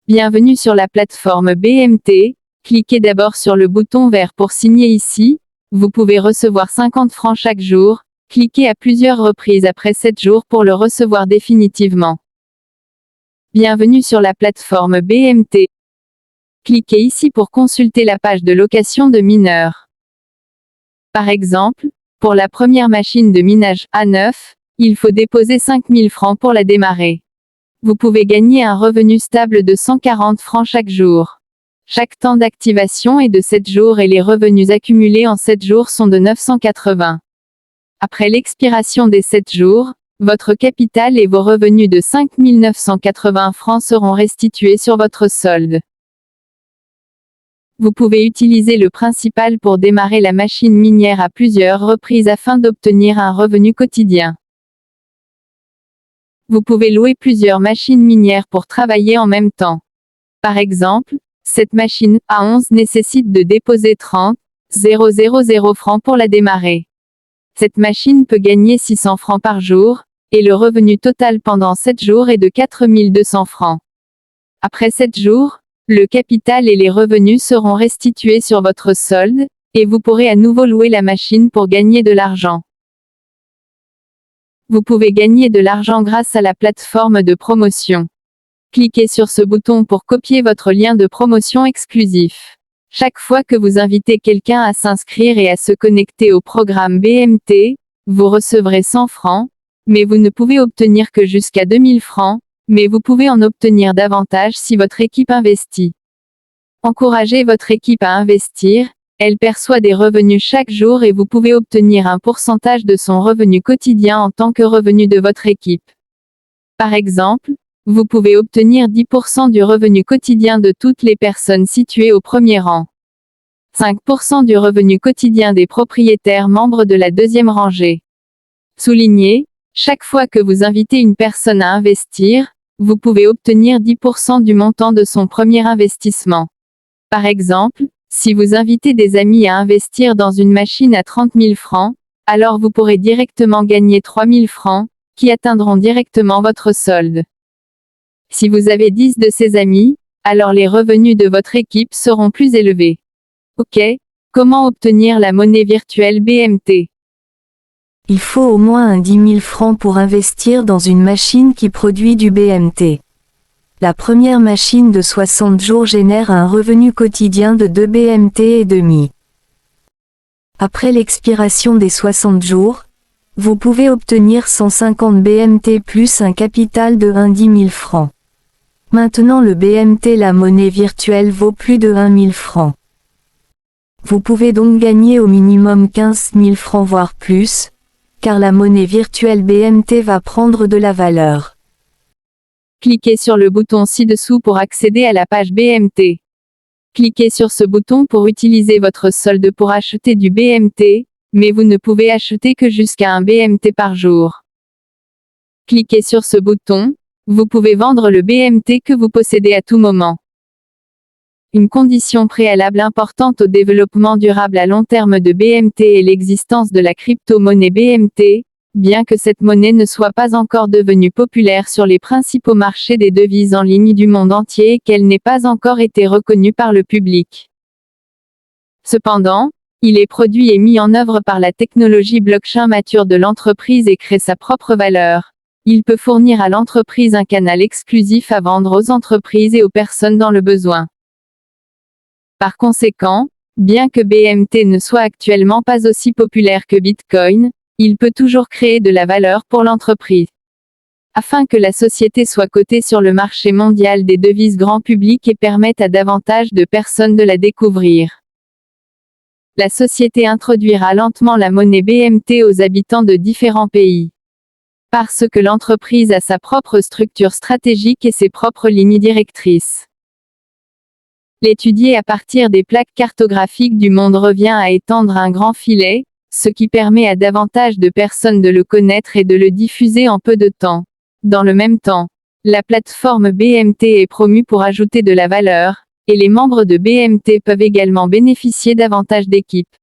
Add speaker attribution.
Speaker 1: Bienvenue sur la plateforme BMT, cliquez d'abord sur le bouton vert pour signer ici, vous pouvez recevoir 50 francs chaque jour, cliquez à plusieurs reprises après 7 jours pour le recevoir définitivement. Bienvenue sur la plateforme BMT. Cliquez ici pour consulter la page de location de mineurs. Par exemple, pour la première machine de minage A9, il faut déposer 5000 francs pour la démarrer. Vous pouvez gagner un revenu stable de 140 francs chaque jour. Chaque temps d'activation est de 7 jours et les revenus accumulés en 7 jours sont de 980. Après l'expiration des 7 jours, votre capital et vos revenus de 5 980 francs seront restitués sur votre solde. Vous pouvez utiliser le principal pour démarrer la machine minière à plusieurs reprises afin d'obtenir un revenu quotidien. Vous pouvez louer plusieurs machines minières pour travailler en même temps. Par exemple, cette machine A11 nécessite de déposer 30 000 francs pour la démarrer. Cette machine peut gagner 600 francs par jour, et le revenu total pendant 7 jours est de 4200 francs. Après 7 jours, le capital et les revenus seront restitués sur votre solde, et vous pourrez à nouveau louer la machine pour gagner de l'argent. Vous pouvez gagner de l'argent grâce à la plateforme de promotion. Cliquez sur ce bouton pour copier votre lien de promotion exclusif. Chaque fois que vous invitez quelqu'un à s'inscrire et à se connecter au programme BMT, vous recevrez 100 francs, mais vous ne pouvez obtenir que jusqu'à 2000 francs, mais vous pouvez en obtenir davantage si votre équipe investit. Encouragez votre équipe à investir, elle perçoit des revenus chaque jour et vous pouvez obtenir un pourcentage de son revenu quotidien en tant que revenu de votre équipe. Par exemple, vous pouvez obtenir 10% du revenu quotidien de toutes les personnes situées au premier rang. 5% du revenu quotidien des propriétaires membres de la deuxième rangée. Soulignez, chaque fois que vous invitez une personne à investir, vous pouvez obtenir 10% du montant de son premier investissement. Par exemple, si vous invitez des amis à investir dans une machine à 30 000 francs, alors vous pourrez directement gagner 3 000 francs, qui atteindront directement votre solde. Si vous avez 10 de ces amis, alors les revenus de votre équipe seront plus élevés. Ok, comment obtenir la monnaie virtuelle BMT?
Speaker 2: Il faut au moins un 10 000 francs pour investir dans une machine qui produit du BMT. La première machine de 60 jours génère un revenu quotidien de 2 BMT et demi. Après l'expiration des 60 jours, vous pouvez obtenir 150 BMT plus un capital de 10 000 francs. Maintenant le BMT, la monnaie virtuelle, vaut plus de 1 000 francs. Vous pouvez donc gagner au minimum 15 000 francs voire plus, car la monnaie virtuelle BMT va prendre de la valeur.
Speaker 1: Cliquez sur le bouton ci-dessous pour accéder à la page BMT. Cliquez sur ce bouton pour utiliser votre solde pour acheter du BMT, mais vous ne pouvez acheter que jusqu'à un BMT par jour. Cliquez sur ce bouton, vous pouvez vendre le BMT que vous possédez à tout moment. Une condition préalable importante au développement durable à long terme de BMT est l'existence de la crypto-monnaie BMT, bien que cette monnaie ne soit pas encore devenue populaire sur les principaux marchés des devises en ligne du monde entier et qu'elle n'ait pas encore été reconnue par le public. Cependant, il est produit et mis en œuvre par la technologie blockchain mature de l'entreprise et crée sa propre valeur. Il peut fournir à l'entreprise un canal exclusif à vendre aux entreprises et aux personnes dans le besoin. Par conséquent, bien que BMT ne soit actuellement pas aussi populaire que Bitcoin, il peut toujours créer de la valeur pour l'entreprise. Afin que la société soit cotée sur le marché mondial des devises grand public et permette à davantage de personnes de la découvrir. La société introduira lentement la monnaie BMT aux habitants de différents pays. Parce que l'entreprise a sa propre structure stratégique et ses propres lignes directrices. L'étudier à partir des plaques cartographiques du monde revient à étendre un grand filet, ce qui permet à davantage de personnes de le connaître et de le diffuser en peu de temps. Dans le même temps, la plateforme BMT est promue pour ajouter de la valeur, et les membres de BMT peuvent également bénéficier davantage d'équipes.